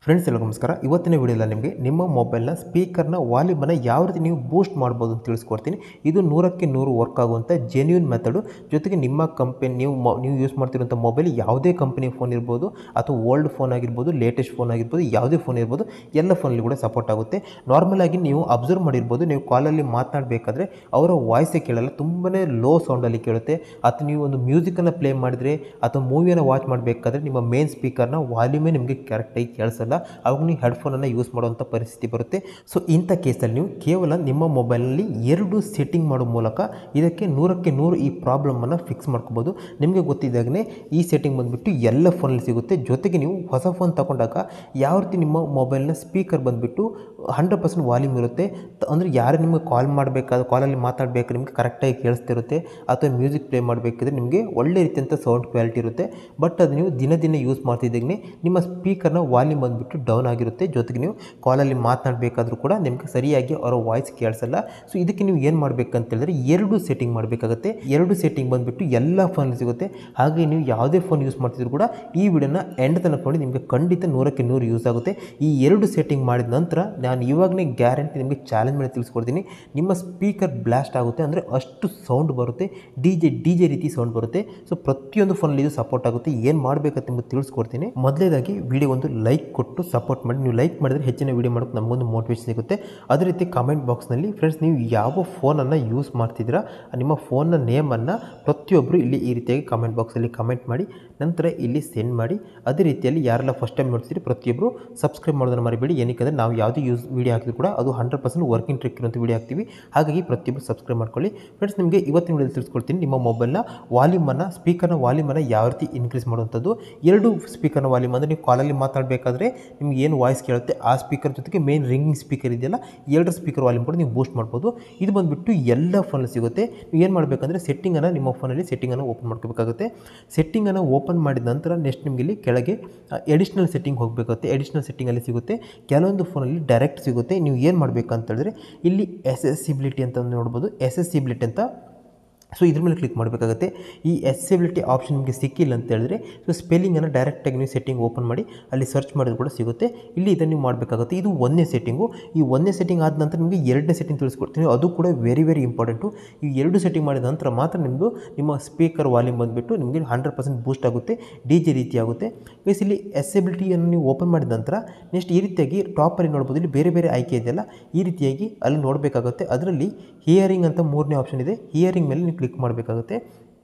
Friends ಎಲ್ಲ ನಮಸ್ಕಾರ. ಇವತ್ತಿನ ವಿಡಿಯೋದಲ್ಲಿ ನಿಮಗೆ ನಿಮ್ಮ ಮೊಬೈಲ್ನ ಸ್ಪೀಕರ್ನ ವಾಲ್ಯೂಮನ್ನು ಯಾವ ರೀತಿ ನೀವು ಬೂಸ್ಟ್ ಮಾಡ್ಬೋದು ಅಂತ ತಿಳಿಸ್ಕೊಡ್ತೀನಿ. ಇದು 100ಕ್ಕೆ 100 ವರ್ಕ್ ಆಗುವಂಥ ಜೆನ್ಯೂನ್ ಮೆಥಡು. ಜೊತೆಗೆ ನಿಮ್ಮ ಕಂಪನಿ ನೀವು ಯೂಸ್ ಮಾಡ್ತಿರುವಂಥ ಮೊಬೈಲ್ ಯಾವುದೇ ಕಂಪನಿ ಫೋನ್ ಇರ್ಬೋದು ಅಥವಾ ಓಲ್ಡ್ ಫೋನ್ ಆಗಿರ್ಬೋದು, ಲೇಟೆಸ್ಟ್ ಫೋನ್ ಆಗಿರ್ಬೋದು, ಯಾವುದೇ ಫೋನ್ ಇರ್ಬೋದು, ಎಲ್ಲ ಫೋನಲ್ಲಿ ಕೂಡ ಸಪೋರ್ಟ್ ಆಗುತ್ತೆ. ನಾರ್ಮಲ್ ಆಗಿ ನೀವು ಅಬ್ಸರ್ವ್ ಮಾಡಿರ್ಬೋದು, ನೀವು ಕಾಲಲ್ಲಿ ಮಾತನಾಡಬೇಕಾದ್ರೆ ಅವರ ವಾಯ್ಸೇ ಕೇಳಲ್ಲ, ತುಂಬಾ ಲೋ ಸೌಂಡಲ್ಲಿ ಕೇಳುತ್ತೆ. ಅಥವಾ ನೀವು ಒಂದು ಮ್ಯೂಸಿಕನ್ನು ಪ್ಲೇ ಮಾಡಿದರೆ ಅಥವಾ ಮೂವಿಯನ್ನು ವಾಚ್ ಮಾಡಬೇಕಾದ್ರೆ ನಿಮ್ಮ ಮೇನ್ ಸ್ಪೀಕರ್ನ ವಾಲ್ಯೂಮೇ ನಿಮಗೆ ಕರೆಕ್ಟಾಗಿ ಕೇಳಿಸಲ್ಲ. ಅವಾಗ ನೀವು ಹೆಡ್ಫೋನನ್ನು ಯೂಸ್ ಮಾಡುವಂಥ ಪರಿಸ್ಥಿತಿ ಬರುತ್ತೆ. ಸೊ ಇಂಥ ಕೇಸಲ್ಲಿ ನೀವು ಕೇವಲ ನಿಮ್ಮ ಮೊಬೈಲ್ನಲ್ಲಿ 2 ಸೆಟ್ಟಿಂಗ್ ಮಾಡೋ ಮೂಲಕ ಇದಕ್ಕೆ 100ಕ್ಕೆ 100 ಈ ಪ್ರಾಬ್ಲಮನ್ನು ಫಿಕ್ಸ್ ಮಾಡ್ಕೋಬೋದು. ನಿಮಗೆ ಗೊತ್ತಿದ್ದಾಗಲೇ ಈ ಸೆಟ್ಟಿಂಗ್ ಬಂದುಬಿಟ್ಟು ಎಲ್ಲ ಫೋನಲ್ಲಿ ಸಿಗುತ್ತೆ. ಜೊತೆಗೆ ನೀವು ಹೊಸ ಫೋನ್ ತಗೊಂಡಾಗ ಯಾವ ರೀತಿ ನಿಮ್ಮ ಮೊಬೈಲ್ನ ಸ್ಪೀಕರ್ ಬಂದುಬಿಟ್ಟು 100% ವಾಲ್ಯೂಮ್ ಇರುತ್ತೆ. ಅಂದರೆ ಯಾರು ನಿಮಗೆ ಕಾಲ್ ಮಾಡಬೇಕಾದ್ರೆ ಕಾಲಲ್ಲಿ ಮಾತಾಡಬೇಕಾದ್ರೆ ನಿಮಗೆ ಕರೆಕ್ಟಾಗಿ ಕೇಳಿಸ್ತಿರುತ್ತೆ. ಅಥವಾ ಮ್ಯೂಸಿಕ್ ಪ್ಲೇ ಮಾಡಬೇಕಿದ್ರೆ ನಿಮಗೆ ಒಳ್ಳೆ ರೀತಿಯಂಥ ಸೌಂಡ್ ಕ್ವಾಲಿಟಿ ಇರುತ್ತೆ. ಬಟ್ ಅದು ನೀವು ದಿನ ದಿನ ಯೂಸ್ ಮಾಡ್ತಿದ್ದಾಗಲೇ ನಿಮ್ಮ ಸ್ಪೀಕರ್ನ ವಾಲ್ಯೂಮ್ ಬಂದುಬಿಟ್ಟು ಡೌನ್ ಆಗಿರುತ್ತೆ. ಜೊತೆಗೆ ನೀವು ಕಾಲಲ್ಲಿ ಮಾತನಾಡಬೇಕಾದ್ರೂ ಕೂಡ ನಿಮಗೆ ಸರಿಯಾಗಿ ಅವರ ವಾಯ್ಸ್ ಕೇಳಿಸಲ್ಲ. ಸೊ ಇದಕ್ಕೆ ನೀವು ಏನು ಮಾಡಬೇಕಂತ ಹೇಳಿದ್ರೆ 2 ಸೆಟ್ಟಿಂಗ್ ಮಾಡಬೇಕಾಗುತ್ತೆ. 2 ಸೆಟ್ಟಿಂಗ್ ಬಂದುಬಿಟ್ಟು ಎಲ್ಲ ಫೋನಲ್ಲಿ ಸಿಗುತ್ತೆ. ಹಾಗೆ ನೀವು ಯಾವುದೇ ಫೋನ್ ಯೂಸ್ ಮಾಡ್ತಿದ್ರು ಕೂಡ ಈ ವಿಡಿಯೋನ ಎಂಡ್ ತನಕ ನೋಡಿ, ನಿಮಗೆ ಖಂಡಿತ 100ಕ್ಕೆ 100 ಯೂಸ್ ಆಗುತ್ತೆ. ಈ 2 ಸೆಟ್ಟಿಂಗ್ ಮಾಡಿದ ನಂತರ ನಾನು ಇವಾಗಲೇ ಗ್ಯಾರಂಟಿ ನಿಮಗೆ ಚಾಲೆಂಜ್ ಮಾಡಿ ತಿಳಿಸ್ಕೊಡ್ತೀನಿ. ನಿಮ್ಮ ಸ್ಪೀಕರ್ ಬ್ಲಾಸ್ಟ್ ಆಗುತ್ತೆ, ಅಂದರೆ ಅಷ್ಟು ಸೌಂಡ್ ಬರುತ್ತೆ, ಡಿ ಜೆ ರೀತಿ ಸೌಂಡ್ ಬರುತ್ತೆ. ಸೊ ಪ್ರತಿಯೊಂದು ಫೋನಲ್ಲಿ ಇದು ಸಪೋರ್ಟ್ ಆಗುತ್ತೆ. ಏನು ಮಾಡಬೇಕಂತ ನಿಮಗೆ ತಿಳಿಸ್ಕೊಡ್ತೀನಿ. ಮೊದಲೇದಾಗಿ ವಿಡಿಯೋ ಒಂದು ಲೈಕ್ ಕೊಟ್ಟು ಸಪೋರ್ಟ್ ಮಾಡಿ. ನೀವು ಲೈಕ್ ಮಾಡಿದರೆ ಹೆಚ್ಚಿನ ವಿಡಿಯೋ ಮಾಡೋಕ್ಕೆ ನಮಗೊಂದು ಮೋಟಿವೇಶನ್ ಸಿಗುತ್ತೆ. ಅದೇ ರೀತಿ ಕಮೆಂಟ್ ಬಾಕ್ಸ್ನಲ್ಲಿ ಫ್ರೆಂಡ್ಸ್ ನೀವು ಯಾವ ಫೋನನ್ನು ಯೂಸ್ ಮಾಡ್ತಿದ್ದೀರಾ, ನಿಮ್ಮ ಫೋನ್ನ ನೇಮನ್ನು ಪ್ರತಿಯೊಬ್ಬರು ಇಲ್ಲಿ ಈ ರೀತಿಯಾಗಿ ಕಮೆಂಟ್ ಬಾಕ್ಸಲ್ಲಿ ಕಮೆಂಟ್ ಮಾಡಿ, ನಂತರ ಇಲ್ಲಿ ಸೆಂಡ್ ಮಾಡಿ. ಅದೇ ರೀತಿಯಲ್ಲಿ ಯಾರೆಲ್ಲ ಫಸ್ಟ್ ಟೈಮ್ ನೋಡ್ತೀರಿ ಪ್ರತಿಯೊಬ್ಬರು ಸಬ್ಸ್ಕ್ರೈಬ್ ಮಾಡೋದನ್ನು ಮರಿಬೇಡಿ. ಏನಕ್ಕೆ ನಾವು ಯಾವುದೇ ವಿಡಿಯೋ ಹಾಕಿದ್ರು ಕೂಡ ಅದು 100% ವರ್ಕಿಂಗ್ ಟ್ರಿಕ್ ಇರುವಂಥ ವಿಡಿಯೋ ಹಾಕ್ತೀವಿ. ಹಾಗಾಗಿ ಪ್ರತಿಯೊಬ್ಬರು ಸಬ್ಸ್ಕ್ರೈಬ್ ಮಾಡ್ಕೊಳ್ಳಿ. ಫ್ರೆಂಡ್ಸ್ ನಿಮಗೆ ಇವತ್ತಿನ ವಿಡಿಯೋದಲ್ಲಿ ತಿಳಿಸ್ಕೊಡ್ತೀನಿ ನಿಮ್ಮ ಮೊಬೈಲ್ನ ವಾಲ್ಯೂಮನ್ನು, ಸ್ಪೀಕರ್ನ ವಾಲ್ಯೂಮನ್ನು ಯಾವ ರೀತಿ ಇನ್ಕ್ರೀಸ್ ಮಾಡುವಂಥದ್ದು. 2 ಸ್ಪೀಕರ್ನ ವಾಲ್ಯೂಮ್, ಅಂದರೆ ನೀವು ಕಾಲಲ್ಲಿ ಮಾತಾಡಬೇಕಾದ್ರೆ ನಿಮ್ಗೆ ಏನು ವಾಯ್ಸ್ ಕೇಳುತ್ತೆ ಆ ಸ್ಪೀಕರ್ ಜೊತೆಗೆ ಮೇನ್ ರಿಂಗಿಂಗ್ ಸ್ಪೀಕರ್ ಇದೆಯಲ್ಲ, 2 ಸ್ಪೀಕರ್ ವಾಲ್ಯೂಮ್ ಕೂಡ ನೀವು ಬೂಸ್ಟ್ ಮಾಡ್ಬೋದು. ಇದು ಬಂದುಬಿಟ್ಟು ಎಲ್ಲ ಫೋನಲ್ಲಿ ಸಿಗುತ್ತೆ. ನೀವು ಏನು ಮಾಡಬೇಕಂದ್ರೆ ಸೆಟ್ಟಿಂಗನ್ನು ನಿಮ್ಮ ಫೋನಲ್ಲಿ ಸೆಟ್ಟಿಂಗನ್ನು ಓಪನ್ ಮಾಡ್ಕೋಬೇಕಾಗುತ್ತೆ. ಸೆಟ್ಟಿಂಗನ್ನು ಓಪನ್ ಮಾಡಿದ ನಂತರ ನೆಕ್ಸ್ಟ್ ನಿಮಗೆ ಇಲ್ಲಿ ಕೆಳಗೆ ಎಡಿಷ್ನಲ್ ಸೆಟ್ಟಿಂಗ್ ಹೋಗಬೇಕಾಗುತ್ತೆ. ಎಡಿಷ್ನಲ್ ಸೆಟ್ಟಿಂಗಲ್ಲಿ ಸಿಗುತ್ತೆ, ಕೆಲವೊಂದು ಫೋನಲ್ಲಿ ಡೈರೆಕ್ಟ್ ಸಿಗುತ್ತೆ. ನೀವು ಏನು ಮಾಡಬೇಕಂತ ಹೇಳಿದ್ರೆ ಇಲ್ಲಿ ಎಸೆಸಿಬಿಲಿಟಿ ಅಂತ ನೋಡ್ಬೋದು, ಎಸೆಸಿಬಿಲಿಟಿ ಅಂತ. ಸೊ ಇದ್ರ ಮೇಲೆ ಕ್ಲಿಕ್ ಮಾಡಬೇಕಾಗುತ್ತೆ. ಈ ಎಸೆಸಿಬಿಲಿಟಿ ಆಪ್ಷನ್ ನಿಮಗೆ ಸಿಕ್ಕಿಲ್ಲ ಅಂತ ಹೇಳಿದ್ರೆ ಸೊ ಸ್ಪೆಲ್ಲಿಂಗನ್ನು ಡೈರೆಕ್ಟಾಗಿ ನೀವು ಸೆಟ್ಟಿಂಗ್ ಓಪನ್ ಮಾಡಿ ಅಲ್ಲಿ ಸರ್ಚ್ ಮಾಡಿದ್ರು ಕೂಡ ಸಿಗುತ್ತೆ. ಇಲ್ಲಿ ಇದನ್ನು ನೀವು ಮಾಡಬೇಕಾಗುತ್ತೆ. ಇದು 1ನೇ ಸೆಟ್ಟಿಂಗು. ಈ 1ನೇ ಸೆಟ್ಟಿಂಗ್ ಆದ ನಂತರ ನಿಮಗೆ 2ನೇ ಸೆಟ್ಟಿಂಗ್ ತಿಳಿಸ್ಕೊಡ್ತೀನಿ. ಅದು ಕೂಡ ವೆರಿ ಇಂಪಾರ್ಟೆಂಟು. ಈ 2 ಸೆಟ್ಟಿಂಗ್ ಮಾಡಿದ ನಂತರ ಮಾತ್ರ ನಿಮ್ಮದು ನಿಮ್ಮ ಸ್ಪೀಕರ್ ವಾಲ್ಯೂಮ್ ಬಂದುಬಿಟ್ಟು ನಿಮಗೆ 100% ಬೂಸ್ಟ್ ಆಗುತ್ತೆ, ಡಿ ಜೆ ರೀತಿ ಆಗುತ್ತೆ. ಬೇಸ್ ಇಲ್ಲಿ ಎಸೆಸಿಬಿಲಿಟಿಯನ್ನು ನೀವು ಓಪನ್ ಮಾಡಿದ ನಂತರ ನೆಕ್ಸ್ಟ್ ಈ ರೀತಿಯಾಗಿ ಟಾಪಲ್ಲಿ ನೋಡ್ಬೋದು, ಇಲ್ಲಿ ಬೇರೆ ಆಯ್ಕೆ ಇದೆಯಲ್ಲ, ಈ ರೀತಿಯಾಗಿ ಅಲ್ಲಿ ನೋಡಬೇಕಾಗುತ್ತೆ. ಅದರಲ್ಲಿ ಹಿಯರಿಂಗ್ ಅಂತ 3ನೇ ಆಪ್ಷನ್ ಇದೆ. ಹಿಯರಿಂಗ್ ಮೇಲೆ ನೀವು ಕ್ಲಿಕ್ ಮಾಡಬೇಕಾಗುತ್ತೆ.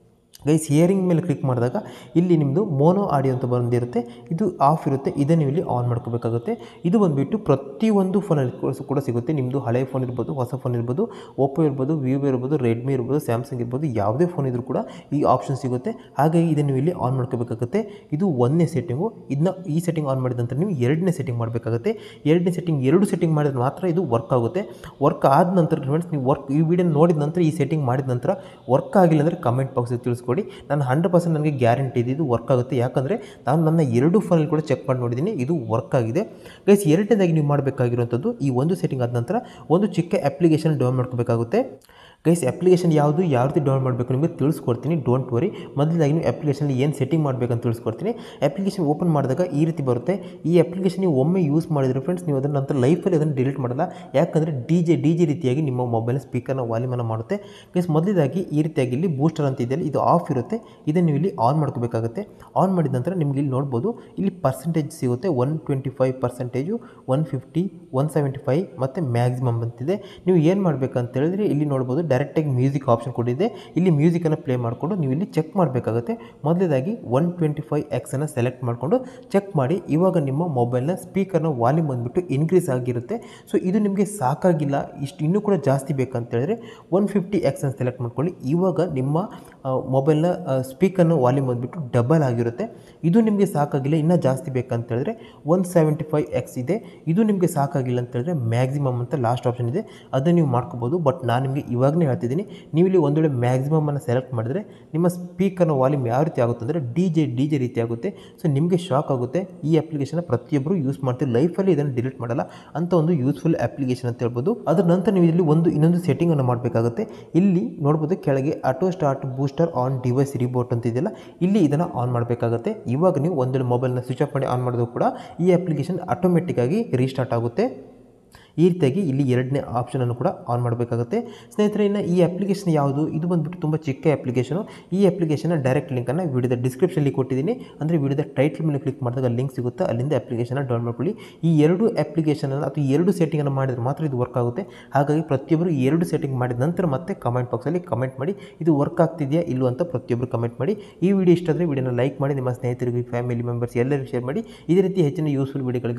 ಗೈಸ್ ಹಿಯರಿಂಗ್ ಮೇಲೆ ಕ್ಲಿಕ್ ಮಾಡಿದಾಗ ಇಲ್ಲಿ ನಿಮ್ಮದು ಮೋನೋ ಆಡಿಯೋ ಅಂತ ಬಂದಿರುತ್ತೆ, ಇದು ಆಫ್ ಇರುತ್ತೆ. ಇದನ್ನು ನೀವು ಇಲ್ಲಿ ಆನ್ ಮಾಡ್ಕೋಬೇಕಾಗುತ್ತೆ. ಇದು ಬಂದುಬಿಟ್ಟು ಪ್ರತಿಯೊಂದು ಫೋನಲ್ಲಿ ಕೂಡ ಸಿಗುತ್ತೆ. ನಿಮ್ಮದು ಹಳೆ ಫೋನ್ ಇರ್ಬೋದು, ಹೊಸ ಫೋನ್ ಇರ್ಬೋದು, ಓಪ್ಪೋ ಇರ್ಬೋದು, ವಿವೋ ಇರ್ಬೋದು, ರೆಡ್ಮಿ ಇರ್ಬೋದು, ಸ್ಯಾಮ್ಸಂಗ್ ಇರ್ಬೋದು, ಯಾವುದೇ ಫೋನ್ ಇದ್ರೂ ಕೂಡ ಈ ಆಪ್ಷನ್ ಸಿಗುತ್ತೆ. ಹಾಗಾಗಿ ಇದನ್ನು ನೀವು ಇಲ್ಲಿ ಆನ್ ಮಾಡ್ಕೋಬೇಕಾಗುತ್ತೆ. ಇದು 1ನೇ ಸೆಟ್ಟಿಂಗು. ಇದನ್ನ ಈ ಸೆಟ್ಟಿಂಗ್ ಆನ್ ಮಾಡಿದ ನಂತರ ನೀವು 2ನೇ ಸೆಟ್ಟಿಂಗ್ ಮಾಡಬೇಕಾಗುತ್ತೆ. 2ನೇ ಸೆಟ್ಟಿಂಗ್ 2 ಸೆಟ್ಟಿಂಗ್ ಮಾಡಿದ್ರೆ ಮಾತ್ರ ಇದು ವರ್ಕ್ ಆಗುತ್ತೆ. ವರ್ಕ್ ಆದ ನಂತರ ಫ್ರೆಂಡ್ಸ್ ನೀವು ಈ ವಿಡಿಯೋ ನೋಡಿದ ನಂತರ ಈ ಸೆಟ್ಟಿಂಗ್ ಮಾಡಿದ ನಂತರ ವರ್ಕ್ ಆಗಿಲ್ಲ ಅಂದರೆ ಕಮೆಂಟ್ ಬಾಕ್ಸಲ್ಲಿ ತಿಳಿಸ್ಕೊಡಿ. ನಾನು 100% ನನಗೆ ಗ್ಯಾರಂಟಿ ಇದೆ ಇದು ವರ್ಕ್ ಆಗುತ್ತೆ. ಯಾಕಂದರೆ ನಾನು ನನ್ನ 2 ಫೋನಲ್ಲಿ ಕೂಡ ಚೆಕ್ ಮಾಡಿ ನೋಡಿದ್ದೀನಿ, ಇದು ವರ್ಕ್ ಆಗಿದೆ. ಗೈಸ್ 2ನೇದಾಗಿ ನೀವು ಮಾಡಬೇಕಾಗಿರುವಂಥದ್ದು, ಈ ಒಂದು ಸೆಟ್ಟಿಂಗ್ ಆದ ನಂತರ ಒಂದು ಚಿಕ್ಕ ಅಪ್ಲಿಕೇಶನ್ ಡೌನ್ ಮಾಡ್ಕೋಬೇಕಾಗುತ್ತೆ. ಗೈಸ್ ಅಪ್ಲಿಕೇಶನ್ ಯಾವ ರೀತಿ ಡೌನ್ ಮಾಡಬೇಕು ನಿಮಗೆ ತಿಳಿಸ್ಕೊಡ್ತೀನಿ, ಡೋಂಟ್ ವರಿ. ಮೊದಲಾಗಿ ನೀವು ಅಪ್ಲಿಕೇಶನಲ್ಲಿ ಏನು ಸೆಟ್ಟಿಂಗ್ ಮಾಡಬೇಕಂತ ತಿಳಿಸ್ಕೊಡ್ತೀನಿ. ಅಪ್ಲಿಕೇಶನ್ ಓಪನ್ ಮಾಡಿದಾಗ ಈ ರೀತಿ ಬರುತ್ತೆ. ಈ ಅಪ್ಲಿಕೇಶನ್ ನೀವು ಒಮ್ಮೆ ಯೂಸ್ ಮಾಡಿದರೆ ಫ್ರೆಂಡ್ಸ್ ನೀವು ಅದನ್ನು ನಂತರ ಲೈಫಲ್ಲಿ ಅದನ್ನು ಡಿಲೀಟ್ ಮಾಡಲ್ಲ. ಯಾಕಂದರೆ ಡಿ ಜೆ ರೀತಿಯಾಗಿ ನಿಮ್ಮ ಮೊಬೈಲ್ ಸ್ಪೀಕರ್ನ ವಾಲ್ಯೂಮನ್ನು ಮಾಡುತ್ತೆ. ಗೈಸ್ ಮೊದಲಾಗಿ ಈ ರೀತಿಯಾಗಿ ಇಲ್ಲಿ ಬೂಸ್ಟರ್ ಅಂತ ಇದೆಯಲ್ಲ, ಇದು ಆಫ್ ಇರುತ್ತೆ. ಇದನ್ನು ನೀವು ಇಲ್ಲಿ ಆನ್ ಮಾಡ್ಕೋಬೇಕಾಗುತ್ತೆ. ಆನ್ ಮಾಡಿದ ನಂತರ ನಿಮಗೆ ಇಲ್ಲಿ ನೋಡ್ಬೋದು, ಇಲ್ಲಿ ಪರ್ಸೆಂಟೇಜ್ ಸಿಗುತ್ತೆ. 125%, 150, 175 ಮತ್ತು ಮ್ಯಾಕ್ಸಿಮಮ್ ಅಂತಿದೆ. ನೀವು ಏನು ಮಾಡಬೇಕಂತ ಹೇಳಿದ್ರೆ ಇಲ್ಲಿ ನೋಡ್ಬೋದು ಡೈರೆಕ್ಟಾಗಿ ಮ್ಯೂಸಿಕ್ ಆಪ್ಷನ್ ಕೊಟ್ಟಿದೆ. ಇಲ್ಲಿ ಮ್ಯೂಸಿಕನ್ನು ಪ್ಲೇ ಮಾಡಿಕೊಂಡು ನೀವು ಇಲ್ಲಿ ಚೆಕ್ ಮಾಡಬೇಕಾಗುತ್ತೆ. ಮೊದಲೇದಾಗಿ 125x ಸೆಲೆಕ್ಟ್ ಮಾಡಿಕೊಂಡು ಚೆಕ್ ಮಾಡಿ. ಇವಾಗ ನಿಮ್ಮ ಮೊಬೈಲ್ನ ಸ್ಪೀಕರ್ನ ವಾಲ್ಯೂಮ್ ಬಂದುಬಿಟ್ಟು ಇನ್ಕ್ರೀಸ್ ಆಗಿರುತ್ತೆ. ಸೊ ಇದು ನಿಮಗೆ ಸಾಕಾಗಿಲ್ಲ, ಇಷ್ಟು ಇನ್ನೂ ಕೂಡ ಜಾಸ್ತಿ ಬೇಕಂತ ಹೇಳಿದ್ರೆ 150x ಸೆಲೆಕ್ಟ್ ಮಾಡ್ಕೊಳ್ಳಿ. ಇವಾಗ ನಿಮ್ಮ ಮೊಬೈಲ್ನ ಸ್ಪೀಕರ್ನ ವಾಲ್ಯೂಮ್ ಬಂದುಬಿಟ್ಟು ಡಬಲ್ ಆಗಿರುತ್ತೆ. ಇದು ನಿಮಗೆ ಸಾಕಾಗಿಲ್ಲ, ಇನ್ನೂ ಜಾಸ್ತಿ ಬೇಕಂತ ಹೇಳಿದ್ರೆ 175x ಇದೆ. ಇದು ನಿಮಗೆ ಸಾಕಾಗಿಲ್ಲ ಅಂತ ಹೇಳಿದ್ರೆ ಮ್ಯಾಕ್ಸಿಮಮ್ ಅಂತ ಲಾಸ್ಟ್ ಆಪ್ಷನ್ ಇದೆ, ಅದನ್ನು ನೀವು ಮಾಡ್ಕೋಬೋದು. ಬಟ್ ನಾನು ನಿಮಗೆ ಇವಾಗಲೇ ಹೇಳ್ತಿದ್ದೀನಿ, ನೀವು ಇಲ್ಲಿ ಒಂದು ವೇಳೆ ಮ್ಯಾಕ್ಸಿಮಮನ್ನು ಸೆಲೆಕ್ಟ್ ಮಾಡಿದರೆ ನಿಮ್ಮ ಸ್ಪೀಕರ್ನ ವಾಲ್ಯೂಮ್ ಯಾವ ರೀತಿ ಆಗುತ್ತೆ ಅಂದರೆ ಡಿ ಜೆ ರೀತಿ ಆಗುತ್ತೆ. ಸೊ ನಿಮಗೆ ಶಾಕ್ ಆಗುತ್ತೆ. ಈ ಅಪ್ಲಿಕೇಶನ್ ಪ್ರತಿಯೊಬ್ಬರು ಯೂಸ್ ಮಾಡ್ತೀವಿ, ಲೈಫಲ್ಲಿ ಇದನ್ನು ಡಿಲೀಟ್ ಮಾಡಲ್ಲ ಅಂತ ಒಂದು ಯೂಸ್ಫುಲ್ ಅಪ್ಲಿಕೇಶನ್ ಅಂತ ಹೇಳ್ಬೋದು. ಅದರ ನಂತರ ನೀವು ಇಲ್ಲಿ ಇನ್ನೊಂದು ಸೆಟ್ಟಿಂಗನ್ನು ಮಾಡಬೇಕಾಗುತ್ತೆ. ಇಲ್ಲಿ ನೋಡ್ಬೋದು ಕೆಳಗೆ auto start booster on device reboot ಅಂತ ಇದೆಯಲ್ಲ, ಇಲ್ಲಿ ಇದನ್ನು ಆನ್ ಮಾಡಬೇಕಾಗುತ್ತೆ. ಇವಾಗ ನೀವು ಒಂದು ವೇಳೆ ಮೊಬೈಲ್ನ ಸ್ವಿಚ್ ಆಫ್ ಮಾಡಿ ಆನ್ ಮಾಡಿದ್ರು ಕೂಡ ಈ ಅಪ್ಲಿಕೇಶನ್ ಆಟೋಮೆಟಿಕ್ಕಾಗಿ ರೀಸ್ಟಾರ್ಟ್ ಆಗುತ್ತೆ. ಈ ರೀತಿಯಾಗಿ ಇಲ್ಲಿ ಎರಡನೇ ಆಪ್ಷನನ್ನು ಕೂಡ ಆನ್ ಮಾಡಬೇಕಾಗುತ್ತೆ. ಸ್ನೇಹಿತರೆ, ಇನ್ನು ಈ ಅಪ್ಲಿಕೇಶನ್ ಯಾವುದು, ಇದು ಬಂದುಬಿಟ್ಟು ತುಂಬ ಚಿಕ್ಕ ಅಪ್ಲಿಕೇಶನು. ಈ ಅಪ್ಲಿಕೇಶನ್ನ ಡೈರೆಕ್ಟ್ ಲಿಂಕನ್ನು ವಿಡಿಯೋದ ಡಿಸ್ಕ್ರಿಪ್ಷನಲ್ಲಿ ಕೊಟ್ಟಿದ್ದೀನಿ. ಅಂದರೆ ವಿಡಿಯೋದ ಟೈಟಲ್ ಮೇಲೆ ಕ್ಲಿಕ್ ಮಾಡಿದಾಗ ಲಿಂಕ್ ಸಿಗುತ್ತೆ, ಅಲ್ಲಿಂದ ಅಪ್ಲಿಕೇಶನ್ನ ಡೌನ್ಲೋಡ್ ಮಾಡ್ಕೊಳ್ಳಿ. ಈ ಎರಡು ಅಪ್ಲಿಕೇಶನನ್ನು ಅಥವಾ ಎರಡು ಸೆಟ್ಟಿಂಗನ್ನು ಮಾಡಿದರೆ ಮಾತ್ರ ಇದು ವರ್ಕ್ ಆಗುತ್ತೆ. ಹಾಗಾಗಿ ಪ್ರತಿಯೊಬ್ಬರು ಎರಡು ಸೆಟ್ಟಿಂಗ್ ಮಾಡಿದ ನಂತರ ಮತ್ತೆ ಕಮೆಂಟ್ ಬಾಕ್ಸಲ್ಲಿ ಕಮೆಂಟ್ ಮಾಡಿ ಇದು ವರ್ಕ್ ಆಗ್ತಿದೆಯಾ ಇಲ್ಲೋ ಅಂತ ಪ್ರತಿಯೊಬ್ಬರು ಕಮೆಂಟ್ ಮಾಡಿ. ಈ ವಿಡಿಯೋ ಇಷ್ಟ ಆದರೆ ವಿಡಿಯೋನ ಲೈಕ್ ಮಾಡಿ, ನಿಮ್ಮ ಸ್ನೇಹಿತರಿಗೆ, ಫ್ಯಾಮಿಲಿ ಮೆಂಬರ್ಸ್ ಎಲ್ಲರಿಗೂ ಶೇರ್ ಮಾಡಿ. ಇದೇ ರೀತಿ ಹೆಚ್ಚಿನ ಯೂಸ್ಫುಲ್ ವಿಡಿಯೋಗಳಿಗೆ